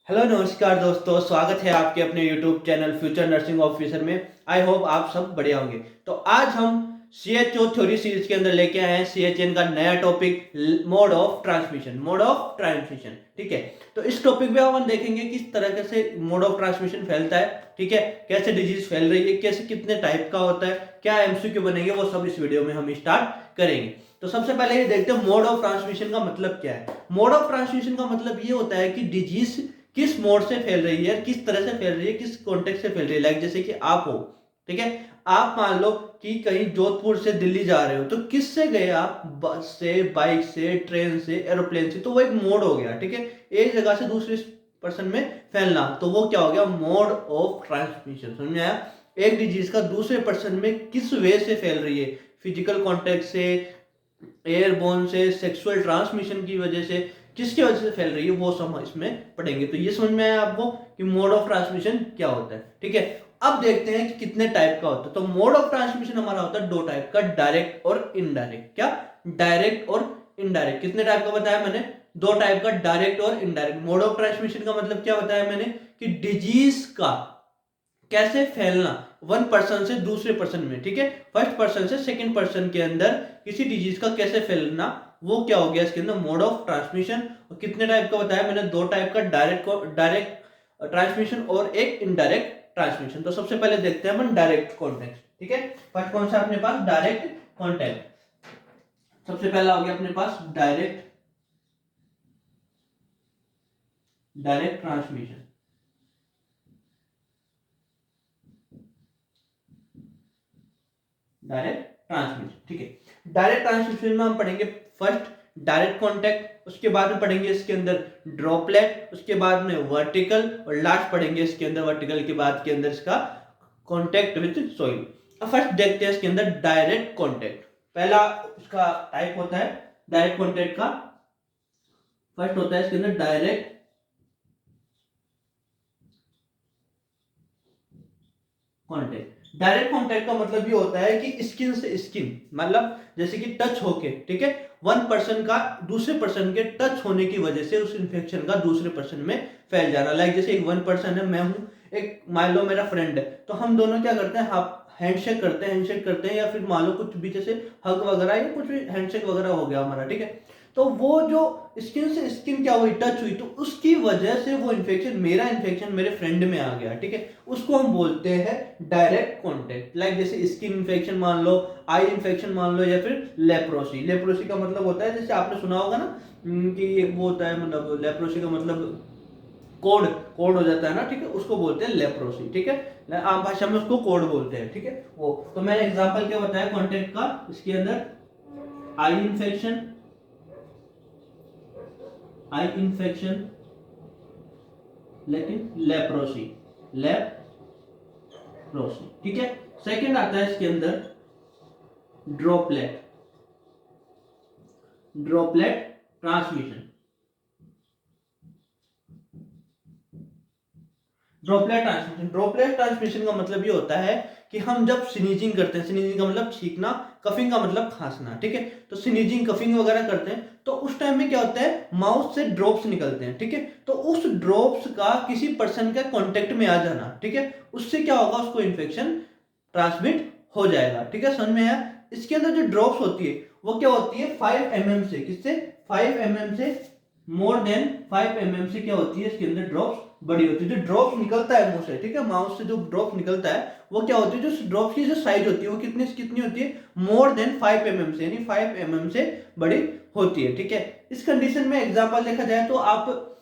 Hello नमस्कार दोस्तों, स्वागत है आपके अपने YouTube channel Future Nursing Officer में। आई होप आप सब बढ़िया होंगे। तो आज हम CHO थ्योरी सीरीज के अंदर लेके आए हैं CHN का नया टॉपिक, मोड ऑफ ट्रांसमिशन। ठीक है, तो इस टॉपिक में हम देखेंगे किस तरह से मोड ऑफ ट्रांसमिशन फैलता है। ठीक है, कैसे डिजीज फैल रही है, कैसे कितने टाइप का होता है, क्या MCQ बनेंगे, वो सब इस वीडियो में हम स्टार्ट करेंगे। तो सबसे पहले ये देखते हैं मोड ऑफ ट्रांसमिशन का मतलब क्या है। मोड ऑफ ट्रांसमिशन का मतलब ये होता है कि डिजीज किस मोड से फैल रही है, किस तरह से फैल रही है, किस कॉन्टेक्स्ट से फैल रही है। लाइक जैसे कि आप हो, ठीक है, आप मान लो कि कहीं जोधपुर से दिल्ली जा रहे हो, तो किससे गए आप? बस से, बाइक से, ट्रेन से, एरोप्लेन से। तो वो एक मोड हो गया। ठीक है, एक जगह से दूसरे पर्सन में फैलना, तो वो क्या हो गया? Mode of transmission. समझ में आया? एक डिजीज का दूसरे पर्सन में किस वे से फैल रही है, फिजिकल कॉन्टेक्ट से, एयरबोन से, सेक्सुअल ट्रांसमिशन की वजह से, किसकी वजह से फैल रही है, वो सब इसमें पढ़ेंगे। तो ये समझ में आया आपको कि मोड ऑफ ट्रांसमिशन क्या होता है। ठीक है, अब देखते हैं कि कितने टाइप का होता है। तो मोड ऑफ ट्रांसमिशन हमारा होता है दो टाइप का, डायरेक्ट और इनडायरेक्ट। क्या? डायरेक्ट और इनडायरेक्ट। कितने टाइप का बताया मैंने? दो टाइप का, डायरेक्ट और इनडायरेक्ट। मोड ऑफ ट्रांसमिशन का मतलब क्या बताया मैंने? कि डिजीज का कैसे फैलना वन पर्सन से दूसरे पर्सन में। ठीक है, फर्स्ट पर्सन से सेकंड पर्सन के अंदर किसी डिजीज का कैसे फैलना, वो क्या हो गया इसके अंदर? Mode of transmission. और कितने टाइप का बताया मैंने? दो टाइप का, डायरेक्ट ट्रांसमिशन और एक इनडायरेक्ट ट्रांसमिशन। तो सबसे पहले देखते हैं अपन डायरेक्ट कॉन्टेक्ट। ठीक है, फर्स्ट कौन सा अपने पास? Direct contact. सबसे पहला हो गया अपने पास डायरेक्ट ट्रांसमिशन। Direct transmission. ठीक है, डायरेक्ट ट्रांसमिशन में हम पढ़ेंगे फर्स्ट डायरेक्ट कांटेक्ट, उसके बाद में पढ़ेंगे इसके अंदर ड्रॉपलेट, उसके बाद में वर्टिकल, और लास्ट पढ़ेंगे इसके अंदर वर्टिकल के बाद के अंदर इसका कांटेक्ट विद सॉइल। अब फर्स्ट देखते हैं इसके अंदर डायरेक्ट कांटेक्ट। पहला इसका टाइप होता है डायरेक्ट कांटेक्ट का। फर्स्ट होता है इसके अंदर डायरेक्ट कांटेक्ट। डायरेक्ट कांटेक्ट का मतलब ये होता है कि स्किन से स्किन, मतलब जैसे कि टच होके, ठीक है, वन पर्सन का दूसरे पर्सन के टच होने की वजह से उस इन्फेक्शन का दूसरे पर्सन में फैल जाना। लाइक जैसे एक वन पर्सन है, मैं हूं, एक मान लो मेरा फ्रेंड है, तो हम दोनों क्या करते हैं? आप हैंडशेक करते हैं, या फिर मान लो कुछ भी जैसे हग वगैरह या कुछ भी हैंडशेक वगैरह हो गया हमारा। ठीक है, तो वो जो स्किन से स्किन क्या हुई, टच हुई, तो उसकी वजह से वो इन्फेक्शन, मेरा इन्फेक्शन मेरे फ्रेंड में आ गया। ठीक है, उसको हम बोलते हैं डायरेक्ट कांटेक्ट। लाइक जैसे स्किन इन्फेक्शन मान लो, आई इन्फेक्शन मान लो, या फिर लेप्रोसी। लेप्रोसी का मतलब होता है, जैसे आपने सुना होगा ना कि वो होता है, मतलब लेप्रोसी का मतलब कोड कोड हो जाता है ना। ठीक है, उसको बोलते हैं लेप्रोसी। ठीक है, आम भाषा में उसको कोड बोलते हैं। ठीक है, वो तो मैंने एग्जांपल क्या बताया कॉन्टेक्ट का, इसके अंदर आई इन्फेक्शन, लेकिन लेप्रोसी। ठीक है, सेकंड आता है इसके अंदर ड्रॉपलेट ट्रांसमिशन। ड्रॉपलेट ट्रांसमिशन का मतलब ये होता है कि हम जब स्नीजिंग करते हैं, स्नीजिंग का मतलब छींकना, कफिंग का मतलब खांसना। ठीक है, तो स्नीजिंग कफिंग वगैरह करते हैं, तो उस टाइम में क्या होता है? माउथ से ड्रॉप्स निकलते हैं। ठीक है, तो उस ड्रॉप्स का किसी पर्सन के कांटेक्ट में आ जाना, ठीक है, उससे क्या होगा? उसको इन्फेक्शन ट्रांसमिट हो जाएगा। ठीक है, समझ में आया? इसके अंदर जो ड्रॉप्स होती है वो क्या होती है? 5 mm से, किससे? 5 mm से, मोर देन 5 mm से क्या होती है? इसके अंदर ड्रॉप्स बड़ी होती है। जो ड्रॉप्स निकलता है मुंह से, ठीक है, माउथ से जो ड्रॉप निकलता है, वो क्या होती है? जो ड्रॉप की जो साइज होती है वो कितनी कितनी होती है? मोर देन 5 mm से, यानी 5 mm से बड़ी होती है। ठीक है, इस कंडीशन में एग्जांपल देखा जाए तो आप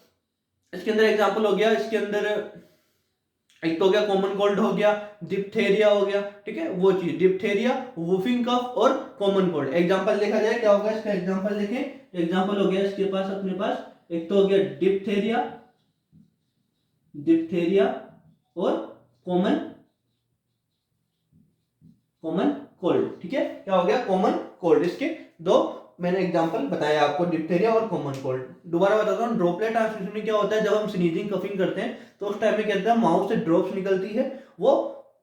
इसके अंदर एग्जांपल हो गया, इसके अंदर एक तो हो गया कॉमन कोल्ड, हो गया डिप्थेरिया, हो गया। ठीक है, वो चीज डिप्थेरिया, वूफिंग कफ और कॉमन कोल्ड। एग्जांपल देखा जाए क्या होगा इसका? एग्जांपल देखें, एग्जांपल हो गया इसके पास, अपने पास एक तो हो गया डिप्थेरिया और कॉमन कॉमन कोल्ड। ठीक है, क्या हो गया? Common cold. इसके दो मैंने एग्जांपल बताया आपको, डिप्थेरिया और कॉमन कोल्ड। दोबारा बताता हूँ, ड्रॉपलेट ट्रांसमिशन में क्या होता है? जब हम स्नीजिंग कफिंग करते हैं तो उस टाइम में क्या होता है? माउथ से ड्रॉप्स निकलती है, वो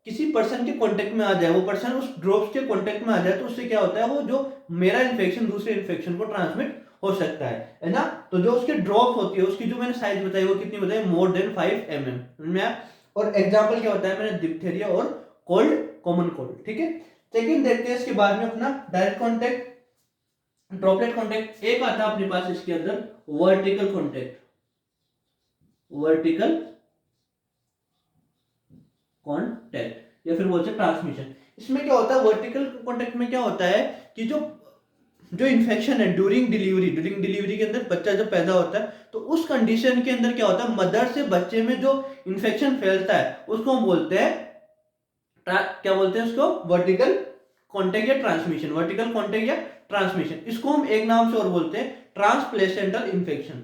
किसी पर्सन के कांटेक्ट में आ जाए, वो पर्सन उस ड्रॉप्स के कांटेक्ट में आ जाए, तो उससे क्या होता है? वो जो मेरा इन्फेक्शन दूसरे इन्फेक्शन को ट्रांसमिट हो सकता है ना। तो जो उसकी ड्रॉप होती है, उसकी जो मैंने साइज बताई वो कितनी बताई, मोर देन 5 mm। और एग्जाम्पल क्या बताया मैंने, डिप्थेरिया और कोल्ड, कॉमन कोल्ड, ठीक है। सेकंड देखते हैं इसके बाद में अपना डायरेक्ट कॉन्टेक्ट, ड्रॉपलेट कॉन्टेक्ट। एक आता है अपने पास इसके अंदर वर्टिकल कॉन्टेक्ट, वर्टिकल कॉन्टेक्ट या फिर बोलते हैं ट्रांसमिशन। इसमें क्या होता है, वर्टिकल कॉन्टेक्ट में क्या होता है कि जो जो इन्फेक्शन है ड्यूरिंग डिलीवरी के अंदर बच्चा जब पैदा होता है तो उस कंडीशन के अंदर क्या होता है, मदर से बच्चे में जो इन्फेक्शन फैलता है उसको हम बोलते हैं क्या बोलते हैं उसको, वर्टिकल कॉन्टेक्ट या ट्रांसमिशन, वर्टिकल कॉन्टेक्ट या ट्रांसमिशन। इसको हम एक नाम से और बोलते हैं ट्रांसप्लेसेंटल इन्फेक्शन,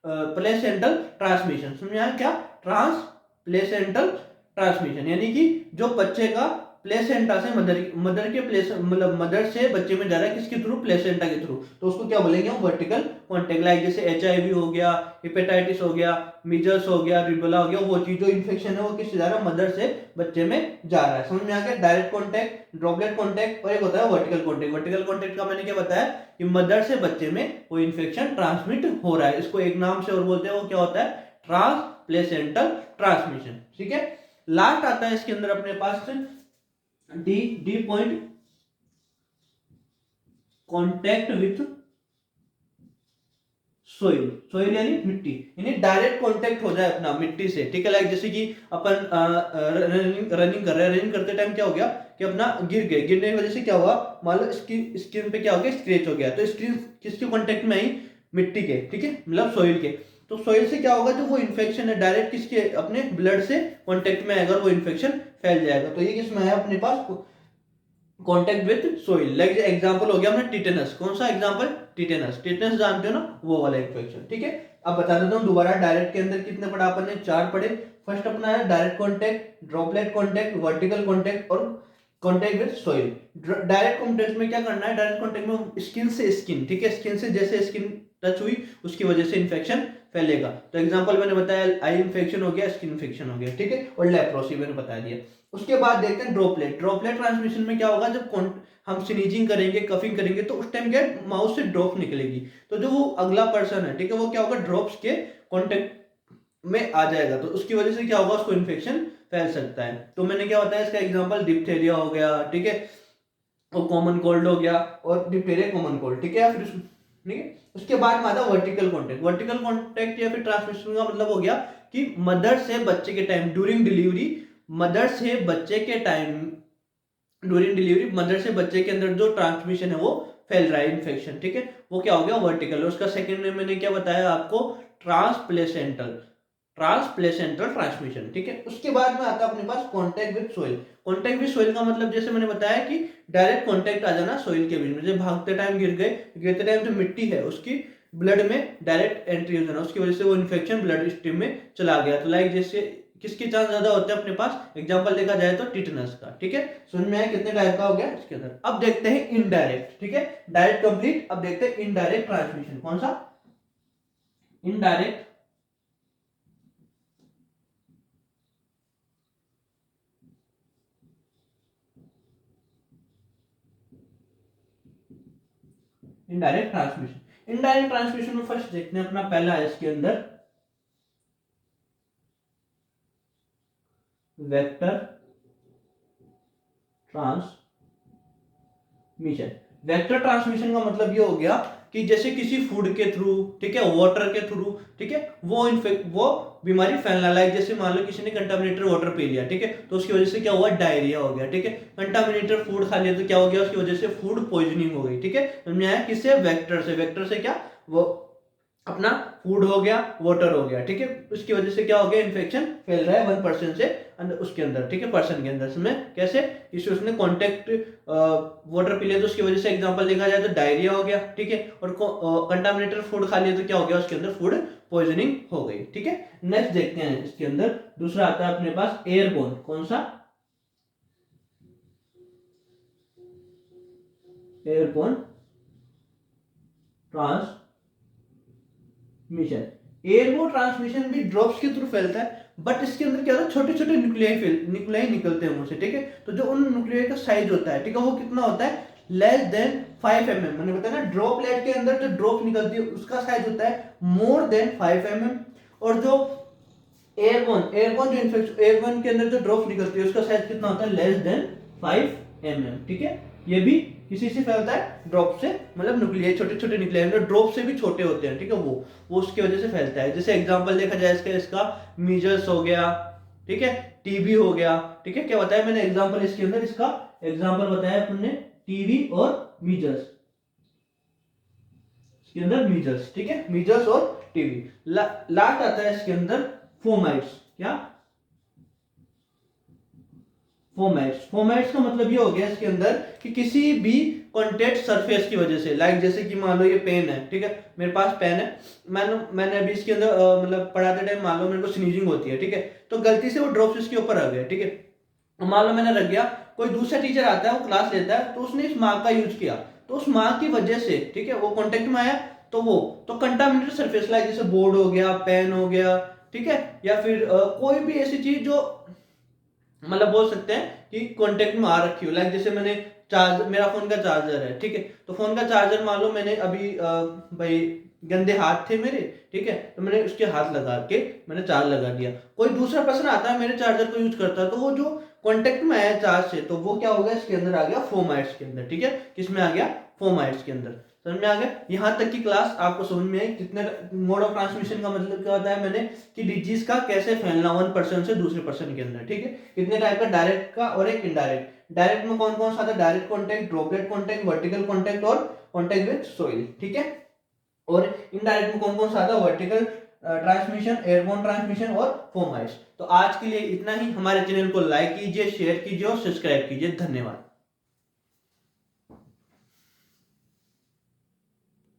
प्लेसेंटल ट्रांसमिशन। समझा क्या, ट्रांसप्लेसेंटल ट्रांसमिशन यानी कि जो बच्चे का प्लेसेंटा से मदर के प्लेस मतलब मदर से बच्चे में जा रहा है, किसके थ्रू, प्लेसेंटा के थ्रू, तो उसको क्या बोलेंगे हम, वर्टिकल कॉन्टेक्ट। लाइक जैसे HIV हो गया, हेपेटाइटिस हो गया, मीजल्स हो गया, रिबेला हो गया, वो चीज जो इन्फेक्शन है वो किससे जा रहा है, मदर से बच्चे में जा रहा है। समझ में आ गया, डायरेक्ट कॉन्टेक्ट, ड्रॉपलेट कॉन्टेक्ट, और एक होता है वर्टिकल कॉन्टेक्ट। वर्टिकल कॉन्टेक्ट का मैंने क्या बताया कि मदर से बच्चे में कोई इन्फेक्शन ट्रांसमिट हो रहा है, इसको एक नाम से और बोलते हैं, वो क्या होता है, ट्रांसप्लेसेंटल ट्रांसमिशन, ठीक है। लास्ट आता है इसके अंदर अपने पास D point, contact with soil, soil यानी मिट्टी, यानी डायरेक्ट कांटेक्ट हो जाए अपना मिट्टी से, ठीक है। लाइक जैसे कि अपन रनिंग कर रहे हैं, रनिंग करते टाइम क्या हो गया कि अपना गिर गए, गिरने की वजह से क्या हुआ, मान लो स्किन पे क्या हो गया, स्क्रैच हो गया, तो स्किन किसके कांटेक्ट में आई, मिट्टी के, ठीक है, मतलब सोइल के। तो सोइल से क्या होगा, जो वो इन्फेक्शन है डायरेक्ट किसके, अपने ब्लड से कांटेक्ट में आएगा, वो इन्फेक्शन फैल जाएगा। तो ये किसमें है अपने पास, contact with soil. Like example हो गया अपना टिटेनस, कौन सा एग्जांपल, टिटेनस, टिटेनस जानते हो ना, वो वाला इन्फेक्शन, ठीक है। अब बता देता हूँ दोबारा, डायरेक्ट के अंदर कितने पढ़ा अपन ने, 4 पढ़े। फर्स्ट अपना है direct contact, droplet contact, vertical contact और contact with soil. Direct contact में क्या करना है, डायरेक्ट कॉन्टेक्ट में स्किन से स्किन, ठीक है, स्किन से जैसे स्किन टच हुई उसकी वजह से इन्फेक्शन फैलेगा। तो एग्जांपल मैंने बताया, आई इन्फेक्शन हो गया, स्किन इन्फेक्शन हो गया, ठीक है, और लेप्रोसी मैंने बता दिया। उसके बाद देखते हैं ड्रॉपलेट, ड्रॉपलेट ट्रांसमिशन में क्या होगा, जब हम स्नीजिंग करेंगे, कफिंग करेंगे, तो उस टाइम क्या माउथ से ड्रॉप निकलेगी, तो जो वो अगला पर्सन है, ठीक है, वो क्या होगा, ड्रॉप्स के कांटेक्ट में आ जाएगा, तो उसकी वजह से क्या होगा, उसको इन्फेक्शन फैल सकता है। तो मैंने क्या बताया, इसका एग्जांपल डिप्थेरिया हो गया, ठीक है, और कॉमन कोल्ड हो गया, और डिप्थेरिया कॉमन कोल्ड, ठीक है, फिर ठीक है। उसके बाद में आता है वर्टिकल कॉन्टेक्ट, वर्टिकल कॉन्टेक्ट या फिर ट्रांसमिशन का मतलब हो गया कि मदर से बच्चे के टाइम ड्यूरिंग डिलीवरी, मदर से बच्चे के टाइम ड्यूरिंग डिलीवरी, मदर से बच्चे के अंदर जो ट्रांसमिशन है वो फैल रहा है, इन्फेक्शन, ठीक है, वो क्या हो गया, वर्टिकल। उसका सेकंड में मैंने क्या बताया आपको, ट्रांसप्लेसेंटल, ट्रांसप्लेसेंटल ट्रांसमिशन, ठीक है। उसके बाद में आता है अपने पास contact with soil. Contact with soil का मतलब जैसे मैंने बताया कि डायरेक्ट कॉन्टेक्ट आ जाना सोइल के बीच में, जब भागते टाइम गिर गए, गिरते टाइम जो मिट्टी है उसकी ब्लड में डायरेक्ट एंट्री हो जाना, उसकी वजह से वो इन्फेक्शन ब्लड स्ट्रीम में चला गया। तो लाइक जैसे किसके चांस ज्यादा होते हैं अपने पास, एग्जांपल देखा जाए तो टिटेनस का, ठीक है। समझ में आया कितने टाइप का हो गया इसके अंदर। अब देखते हैं इनडायरेक्ट, ठीक है, डायरेक्ट कंप्लीट। अब देखते हैं इनडायरेक्ट ट्रांसमिशन, कौन सा, indirect indirect transmission. Indirect transmission में फर्स्ट देखते हैं अपना पहला है इसके अंदर वेक्टर ट्रांसमिशन। वेक्टर ट्रांसमिशन का मतलब ये हो गया कि जैसे किसी फूड के थ्रू, ठीक है, वाटर के थ्रू, ठीक है, वो बीमारी फैलना। लाइक जैसे मान लो किसी ने कंटामिनेटेड वाटर पी लिया, ठीक है, तो उसकी वजह से क्या हुआ, डायरिया हो गया, ठीक है। कंटामिनेटेड फूड खा लिया तो क्या हो गया, उसकी वजह से फूड पॉइजनिंग हो गई, ठीक है। समझ में आया, किससे, वेक्टर से। वेक्टर से क्या, वो अपना फूड हो गया, वाटर हो गया, ठीक है, उसकी वजह से क्या हो गया, इन्फेक्शन फैल रहा है 1% से उसके अंदर, ठीक है, पर्सन के अंदर। इसमें कैसे, इसे उसने कांटेक्ट वाटर पी लिया तो उसकी वजह से एग्जांपल देखा जाए तो डायरिया हो गया, ठीक है, और कंटामिनेटेड फूड खा लिया तो क्या हो गया, उसके अंदर फूड पॉइजनिंग हो गई, ठीक है। नेक्स्ट देखते हैं इसके अंदर दूसरा आता है अपने पास एयरबोर्न, कौन सा, एयरबोर्न ट्रांसमिशन। एयरबोर्न ट्रांसमिशन भी ड्रॉप्स के थ्रू फैलता है, बट इसके अंदर क्या होता है, छोटे छोटे न्यूक्लियाई निकलते हैं मुंह से, ठीक है। तो जो उन न्यूक्लियाई का साइज होता है, ठीक है, वो कितना होता है, लेस देन 5 mm। मैंने बताया ना ड्रॉपलेट के अंदर जो ड्रॉप निकलती है उसका साइज होता है मोर देन 5 mm, और जो एयरबोन जो इन्फेक्शन एयरबोन के अंदर जो ड्रॉप निकलती है उसका साइज कितना होता है, लेस देन 5 mm। ठीक है, ये भी किसी से फैलता है, ड्रॉप से, मतलब न्यूक्लियर छोटे छोटे न्यूक्लियर ड्रॉप से भी छोटे होते हैं, ठीक है, वो उसकी वजह से फैलता है। जैसे एग्जांपल देखा जाए इसका मीजल्स हो गया, ठीक है, टीबी हो गया, ठीक है। क्या बताया मैंने एग्जांपल इसके अंदर, इसका एग्जांपल बताया अपने टीबी और मीजल्स, इसके अंदर मीजल्स, ठीक है, मीजल्स और टीबी। लास्ट आता है इसके अंदर फोमाइट्स। क्या? फोमाइट्स का मतलब ये हो गया इसके अंदर कि किसी भी कॉन्टेक्ट सरफेस की वजह से, लाइक जैसे कि मान लो ये पेन है, ठीक है, मेरे पास पेन है, मैंने अभी इसके अंदर मतलब पढ़ाते टाइम मान लो मेरे को स्नीजिंग होती है, ठीक है, तो गलती से वो ड्रॉप्स इसके ऊपर आ गया, ठीक है, मान लो मैंने रख गया, कोई दूसरा टीचर आता है वो क्लास लेता है, तो उसने इस मार्क का यूज किया, तो उस मार्क की वजह से, ठीक है, वो कॉन्टेक्ट में आया, तो कंटामिनेटेड सरफेस, लाइक जैसे बोर्ड हो गया, पेन हो गया, ठीक है, या फिर कोई भी ऐसी चीज जो मतलब बोल सकते हैं कि कांटेक्ट में आ रखी हो, लाइक जैसे मैंने मेरा फोन का चार्जर है, ठीक है, तो फोन का चार्जर मान लो मैंने अभी भाई गंदे हाथ थे मेरे, ठीक है, तो मैंने उसके हाथ लगा के मैंने चार्ज लगा दिया, कोई दूसरा पर्सन आता है मेरे चार्जर को यूज करता है, तो वो जो कांटेक्ट में आया चार्ज से, तो वो क्या हो गया, इसके अंदर आ गया फोमाइट्स के अंदर, ठीक है, किसमें आ गया, फोमाइट्स के अंदर। समझ में आ गया? यहाँ तक की क्लास आपको समझ में आई, कितने मोड ऑफ ट्रांसमिशन का मतलब क्या होता है मैंने, कि डिजीज का कैसे फैलना वन पर्सन से दूसरे पर्सन के अंदर, ठीक है, कितने टाइप का, डायरेक्ट का और एक इनडायरेक्ट। डायरेक्ट में कौन कौन सा आता है, direct contact, droplet contact, vertical contact और कॉन्टेक्ट विद सोइल, ठीक है, और इनडायरेक्ट में कौन कौन सा आता है, वर्टिकल ट्रांसमिशन, एयरबोर्न ट्रांसमिशन और फोमाइट्स। तो आज के लिए इतना ही। हमारे चैनल को लाइक कीजिए, शेयर कीजिए और सब्सक्राइब कीजिए। धन्यवाद।